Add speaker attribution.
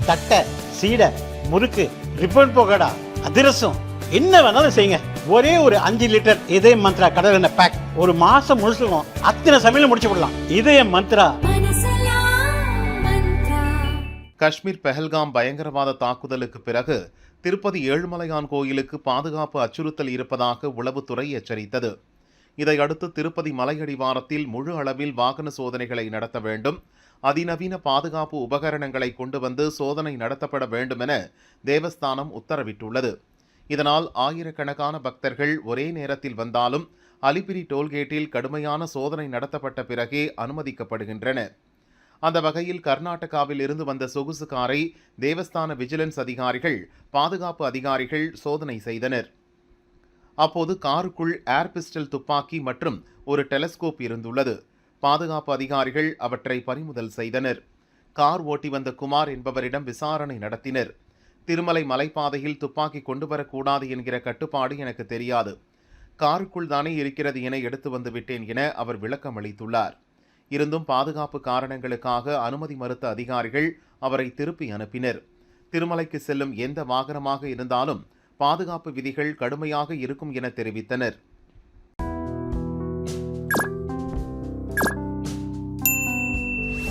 Speaker 1: தட்டை, சீடை, முறுக்கு, ரிப்பன் பக்கோடா, அதிரசம் என்ன வேணாலும் செய்யுங்க. ஒரே ஒரு 5 லிட்டர் இதய மந்த்ரா கடல் எண்ணெய் பேக் ஒரு மாசம் முழுசுக்கும் அத்தனை சமையல முடிச்சு விடலாம். இதய மந்த்ரா.
Speaker 2: காஷ்மீர் பெஹல்காம் பயங்கரவாத தாக்குதலுக்கு பிறகு திருப்பதி ஏழுமலையான் கோயிலுக்கு பாதுகாப்பு அச்சுறுத்தல் இருப்பதாக உளவுத்துறை எச்சரித்தது. இதையடுத்து திருப்பதி மலையடிவாரத்தில் முழு அளவில் வாகன சோதனைகளை நடத்த வேண்டும், அதிநவீன பாதுகாப்பு உபகரணங்களை கொண்டு வந்து சோதனை நடத்தப்பட வேண்டும் என தேவஸ்தானம் உத்தரவிட்டுள்ளது. இதனால் ஆயிரக்கணக்கான பக்தர்கள் ஒரே நேரத்தில் வந்தாலும் அலிபிரி டோல்கேட்டில் கடுமையான சோதனை நடத்தப்பட்ட பிறகே அனுமதிக்கப்படுகின்றன. அந்த வகையில் கர்நாடகாவில் இருந்து வந்த சொகுசு காரை தேவஸ்தான விஜிலன்ஸ் அதிகாரிகள், பாதுகாப்பு அதிகாரிகள் சோதனை செய்தனர். அப்போது காருக்குள் ஏர் பிஸ்டல் துப்பாக்கி மற்றும் ஒரு டெலஸ்கோப் இருந்துள்ளது. பாதுகாப்பு அதிகாரிகள் அவற்றை பறிமுதல் செய்தனர். கார் ஓட்டி வந்த குமார் என்பவரிடம் விசாரணை நடத்தினர். திருமலை மலைப்பாதையில் துப்பாக்கி கொண்டு வரக்கூடாது என்கிற கட்டுப்பாடு எனக்கு தெரியாது, காருக்குள் தானே இருக்கிறது என எடுத்து வந்து விட்டேன் என அவர் விளக்கம் அளித்துள்ளார். இருந்தும் பாதுகாப்பு காரணங்களுக்காக அனுமதி மறுத்த அதிகாரிகள் அவரை திருப்பி அனுப்பினர். திருமலைக்கு செல்லும் எந்த வாகனமாக இருந்தாலும் பாதுகாப்பு விதிகள் கடுமையாக இருக்கும் என தெரிவித்தனர்.